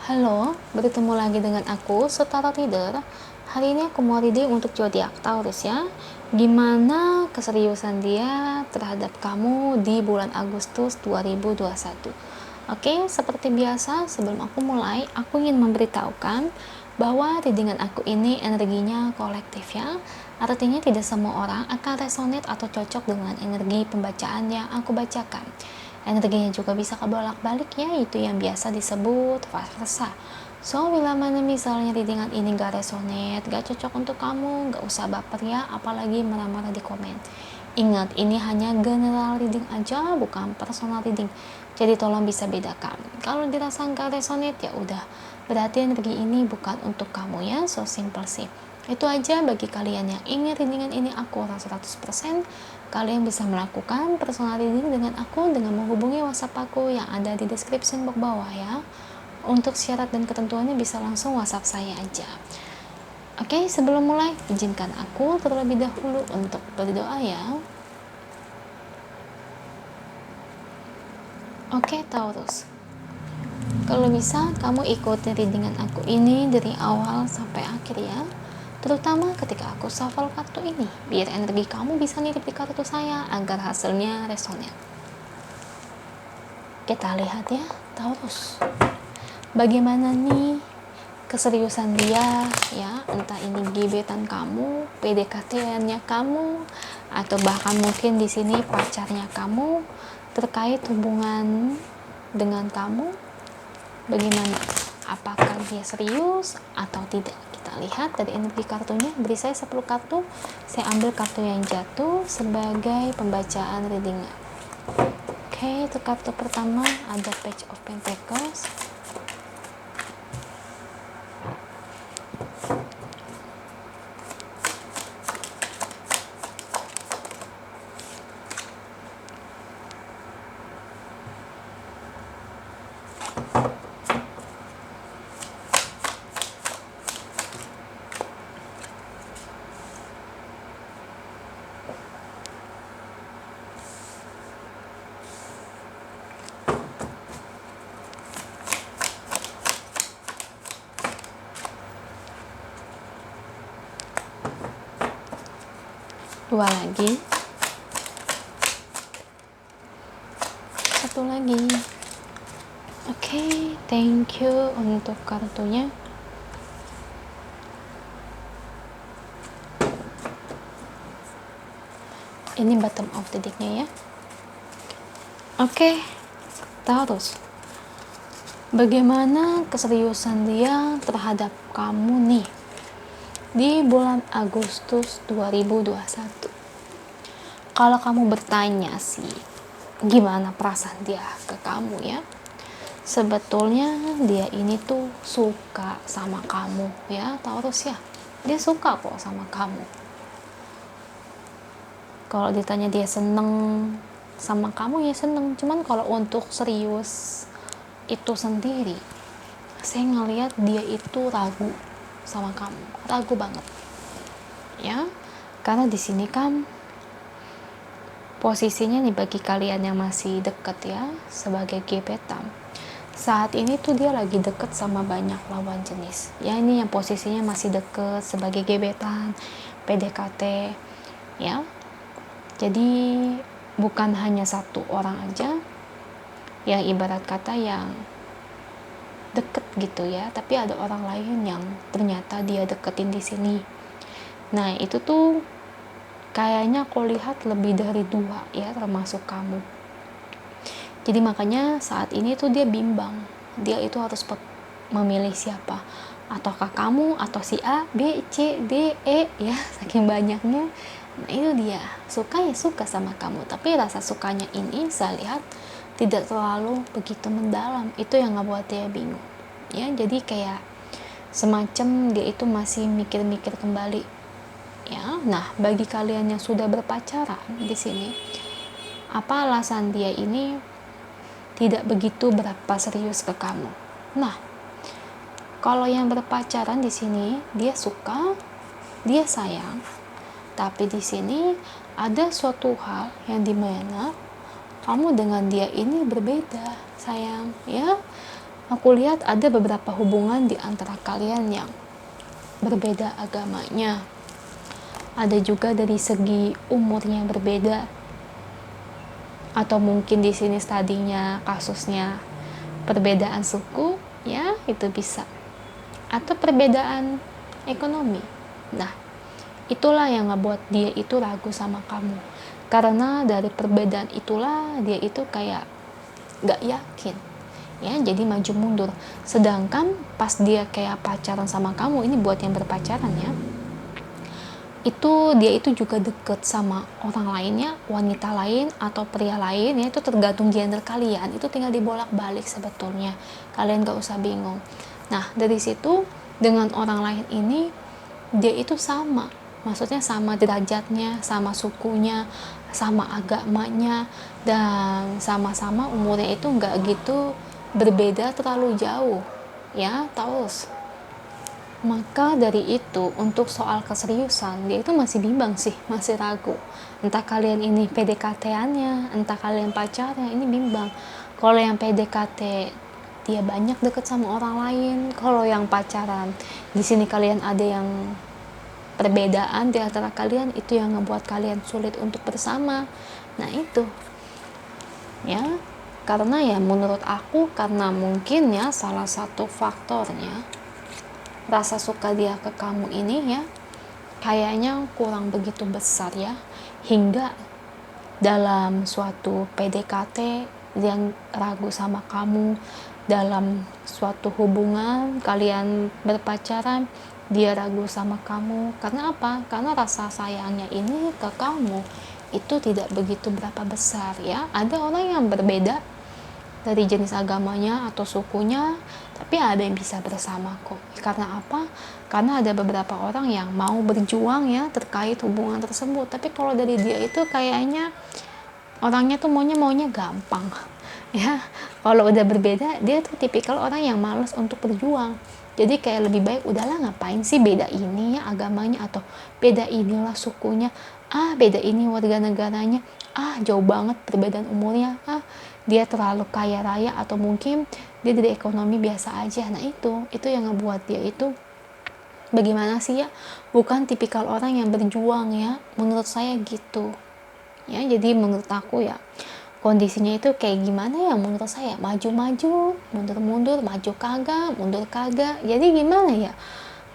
Halo, bertemu lagi dengan aku, Setara Reader. Hari ini aku mau reading untuk zodiak Taurus ya. Gimana keseriusan dia terhadap kamu di bulan Agustus 2021. Oke, seperti biasa sebelum aku mulai, aku ingin memberitahukan bahwa readingan aku ini energinya kolektif ya. Artinya tidak semua orang akan resonate atau cocok dengan energi pembacaan yang aku bacakan. Energinya juga bisa kebolak-balik ya, itu yang biasa disebut vice versa. So, bila mana misalnya readingan ini gak resonate, gak cocok untuk kamu, gak usah baper ya, apalagi marah-marah di komen. Ingat, ini hanya general reading aja, bukan personal reading. Jadi tolong bisa bedakan. Kalau dirasa gak resonate, ya udah. Berarti energi ini bukan untuk kamu ya, so simple sih. Itu aja bagi kalian yang ingin readingan ini akurat 100%. Kalian bisa melakukan personal reading dengan aku dengan menghubungi WhatsApp aku yang ada di description box bawah ya. Untuk syarat dan ketentuannya bisa langsung WhatsApp saya aja. Oke, sebelum mulai, izinkan aku terlebih dahulu untuk berdoa ya. Oke, Taurus. Kalau bisa, kamu ikuti readingan aku ini dari awal sampai akhir ya. Terutama ketika aku shuffle kartu ini, biar energi kamu bisa nirip di kartu saya agar hasilnya resonate. Kita lihat ya, Taurus. Bagaimana nih keseriusan dia ya, entah ini gebetan kamu, PDKT-nya kamu, atau bahkan mungkin di sini pacarnya kamu terkait hubungan dengan kamu. Bagaimana? Apakah dia serius atau tidak? Kita lihat dari energi kartunya. Beri saya 10 kartu. Saya ambil kartu yang jatuh sebagai pembacaan readingnya. Oke, itu kartu pertama ada Page of Pentacles. Dua lagi, satu lagi. Oke, thank you untuk kartunya. Ini bottom of the deck-nya ya. Oke, Taurus. Bagaimana keseriusan dia terhadap kamu nih di bulan Agustus 2021? Kalau kamu bertanya sih, gimana perasaan dia ke kamu ya? Sebetulnya dia ini tuh suka sama kamu ya, Taurus ya. Dia suka kok sama kamu. Kalau ditanya dia seneng sama kamu ya seneng. Cuman kalau untuk serius itu sendiri, saya ngelihat dia itu ragu sama kamu, ragu banget ya, karena di sini kan posisinya nih bagi kalian yang masih deket ya sebagai gebetan, saat ini tuh dia lagi deket sama banyak lawan jenis ya. Ini yang posisinya masih deket sebagai gebetan, PDKT ya. Jadi bukan hanya satu orang aja yang ibarat kata yang deket gitu ya, tapi ada orang lain yang ternyata dia deketin di sini. Nah itu tuh kayaknya aku lihat lebih dari 2 ya, termasuk kamu. Jadi makanya saat ini tuh dia bimbang, dia itu harus memilih siapa, ataukah kamu atau si A, B, C, D, E ya, saking banyaknya. Nah itu dia, suka ya suka sama kamu, tapi rasa sukanya ini saya lihat tidak terlalu begitu mendalam. Itu yang ngebuat dia bingung ya. Jadi kayak semacam dia itu masih mikir-mikir kembali ya. Nah bagi kalian yang sudah berpacaran di sini, apa alasan dia ini tidak begitu berapa serius ke kamu? Nah kalau yang berpacaran di sini dia suka, dia sayang, tapi di sini ada suatu hal yang dimana kamu dengan dia ini berbeda sayang ya. Aku lihat ada beberapa hubungan di antara kalian yang berbeda agamanya. Ada juga dari segi umurnya berbeda. Atau mungkin di sini tadinya kasusnya perbedaan suku, ya itu bisa. Atau perbedaan ekonomi. Nah, itulah yang ngebuat dia itu ragu sama kamu. Karena dari perbedaan itulah dia itu kayak gak yakin. Ya, jadi maju mundur. Sedangkan pas dia kayak pacaran sama kamu, ini buat yang berpacaran ya, itu dia itu juga deket sama orang lainnya, wanita lain atau pria lain ya, itu tergantung gender kalian, itu tinggal dibolak-balik sebetulnya, kalian gak usah bingung. Nah, dari situ dengan orang lain ini dia itu sama, maksudnya sama derajatnya, sama sukunya, sama agamanya, dan sama-sama umurnya itu nggak gitu berbeda terlalu jauh ya, Taurus. Maka dari itu untuk soal keseriusan dia itu masih bimbang sih, masih ragu. Entah kalian ini PDKT-annya, entah kalian pacarnya, ini bimbang. Kalau yang PDKT dia banyak deket sama orang lain, kalau yang pacaran di sini kalian ada yang perbedaan di antara kalian, itu yang ngebuat kalian sulit untuk bersama. Nah itu ya, karena ya menurut aku karena mungkin ya salah satu faktornya rasa suka dia ke kamu ini ya kayaknya kurang begitu besar ya, hingga dalam suatu PDKT dia ragu sama kamu, dalam suatu hubungan kalian berpacaran dia ragu sama kamu. Karena apa? Karena rasa sayangnya ini ke kamu itu tidak begitu berapa besar ya. Ada orang yang berbeda dari jenis agamanya atau sukunya, tapi ada yang bisa bersama kok. Karena apa? Karena ada beberapa orang yang mau berjuang ya terkait hubungan tersebut. Tapi kalau dari dia itu kayaknya orangnya tuh maunya gampang ya. Kalau udah berbeda dia tuh tipikal orang yang malas untuk berjuang. Jadi kayak lebih baik udahlah, ngapain sih beda ini ya agamanya, atau beda inilah sukunya, beda ini warga negaranya, jauh banget perbedaan umurnya, dia terlalu kaya raya, atau mungkin dia dari ekonomi biasa aja. Nah itu yang ngebuat dia itu bagaimana sih ya, bukan tipikal orang yang berjuang ya, menurut saya gitu ya. Jadi menurut aku ya kondisinya itu kayak gimana ya, menurut saya maju-maju, mundur-mundur, maju kagak, mundur kagak. Jadi gimana ya,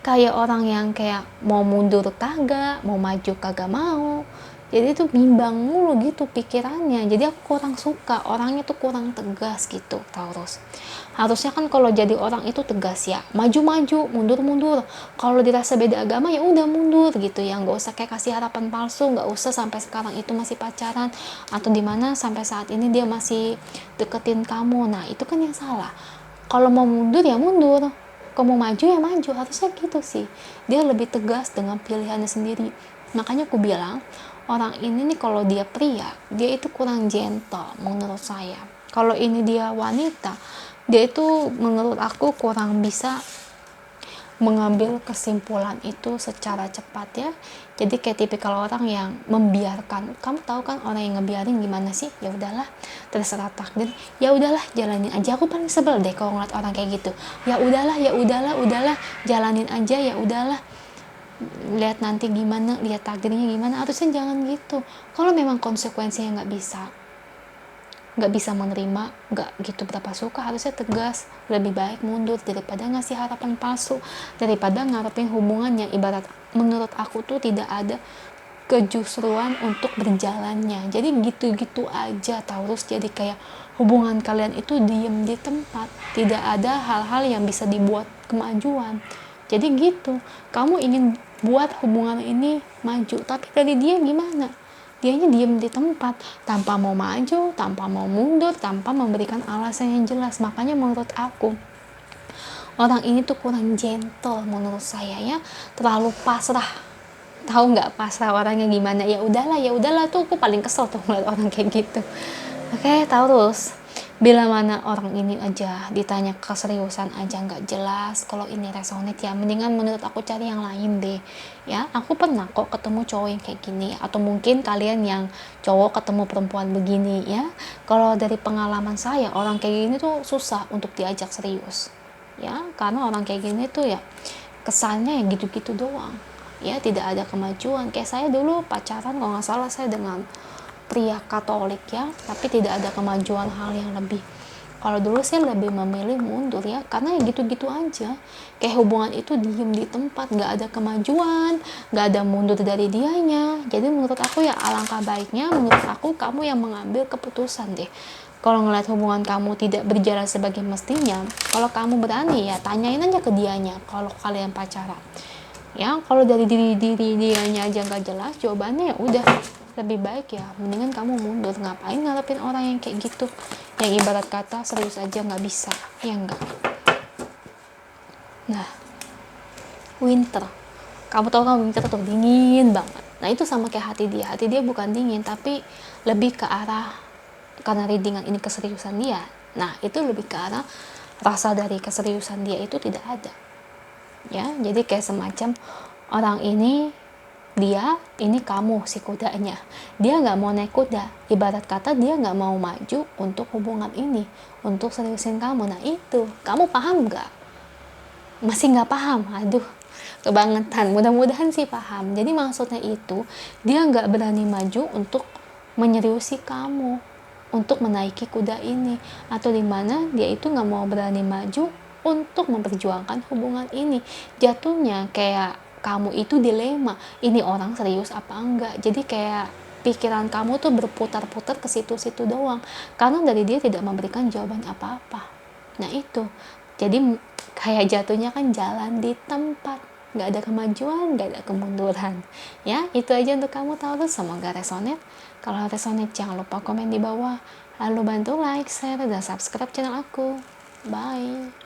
kayak orang yang kayak mau mundur kagak, mau maju kagak mau. Jadi itu bimbang mulu gitu pikirannya. Jadi aku kurang suka, orangnya tuh kurang tegas gitu, Taurus. Harusnya kan kalau jadi orang itu tegas ya, maju-maju, mundur-mundur. Kalau dirasa beda agama ya udah mundur gitu ya, nggak usah kayak kasih harapan palsu, nggak usah sampai sekarang itu masih pacaran, atau dimana sampai saat ini dia masih deketin kamu. Nah itu kan yang salah. Kalau mau mundur ya mundur, kalau mau maju ya maju, harusnya gitu sih. Dia lebih tegas dengan pilihannya sendiri. Makanya aku bilang orang ini nih kalau dia pria, dia itu kurang gentle menurut saya. Kalau ini dia wanita, dia itu menurut aku kurang bisa mengambil kesimpulan itu secara cepat ya. Jadi kayak tipikal orang yang membiarkan. Kamu tahu kan orang yang ngebiarin gimana sih? Ya udahlah, terserah takdir. Ya udahlah, jalanin aja. Aku paling sebel deh kalau ngeliat orang kayak gitu. Ya udahlah, udahlah, jalanin aja, ya udahlah. Lihat nanti gimana, lihat takdirnya gimana. Harusnya jangan gitu. Kalau memang konsekuensinya nggak bisa menerima, nggak gitu berapa suka, harusnya tegas. Lebih baik mundur daripada ngasih harapan palsu, daripada ngarepin hubungan yang ibarat menurut aku tuh tidak ada kejustruan untuk berjalannya. Jadi gitu-gitu aja, Taurus. Jadi kayak hubungan kalian itu diem di tempat, tidak ada hal-hal yang bisa dibuat kemajuan. Jadi gitu, kamu ingin buat hubungan ini maju, tapi dari dia gimana? Dianya diem di tempat, tanpa mau maju, tanpa mau mundur, tanpa memberikan alasan yang jelas. Makanya menurut aku orang ini tuh kurang gentle menurut saya ya, terlalu pasrah. Tahu nggak pasrah orangnya gimana? Ya udahlah tuh aku paling kesel tuh ngeliat orang kayak gitu. Oke, Taurus. Bila mana orang ini aja ditanya keseriusan aja nggak jelas, kalau ini resonate ya mendingan menurut aku cari yang lain deh. Ya, aku pernah kok ketemu cowok yang kayak gini, atau mungkin kalian yang cowok ketemu perempuan begini ya. Kalau dari pengalaman saya, orang kayak gini tuh susah untuk diajak serius. Ya, karena orang kayak gini tuh ya kesannya yang gitu-gitu doang. Ya, tidak ada kemajuan. Kayak saya dulu pacaran kalau nggak salah saya dengan pria Katolik ya, tapi tidak ada kemajuan hal yang lebih. Kalau dulu saya lebih memilih mundur ya, karena ya gitu-gitu aja. Kayak hubungan itu diem di tempat, nggak ada kemajuan, nggak ada mundur dari dianya. Jadi menurut aku ya alangkah baiknya, menurut aku kamu yang mengambil keputusan deh. Kalau ngeliat hubungan kamu tidak berjalan sebagai mestinya, kalau kamu berani ya tanyain aja ke dianya kalau kalian pacaran. Ya, kalau dari diri dianya aja nggak jelas jawabannya, ya udah lebih baik ya mendingan kamu mundur. Ngapain ngarepin orang yang kayak gitu, yang ibarat kata serius aja nggak bisa, ya enggak. Nah, winter, kamu tahu kan winter tuh dingin banget. Nah itu sama kayak hati dia bukan dingin tapi lebih ke arah, karena readingan ini keseriusan dia, nah itu lebih ke arah rasa dari keseriusan dia itu tidak ada ya. Jadi kayak semacam orang ini, dia ini kamu si kudanya, dia nggak mau naik kuda, ibarat kata dia nggak mau maju untuk hubungan ini, untuk seriusin kamu. Nah itu kamu paham nggak? Masih nggak paham? Aduh, kebangetan. Mudah-mudahan sih paham. Jadi maksudnya itu dia nggak berani maju untuk menyeriusi kamu, untuk menaiki kuda ini, atau dimana dia itu nggak mau berani maju untuk memperjuangkan hubungan ini. Jatuhnya kayak kamu itu dilema, ini orang serius apa enggak. Jadi kayak pikiran kamu tuh berputar-putar ke situ-situ doang, karena dari dia tidak memberikan jawaban apa-apa. Nah itu, jadi kayak jatuhnya kan jalan di tempat, nggak ada kemajuan, nggak ada kemunduran. Ya itu aja untuk kamu tahu. Semoga resonate. Kalau resonate jangan lupa komen di bawah, lalu bantu like, share, dan subscribe channel aku. Bye.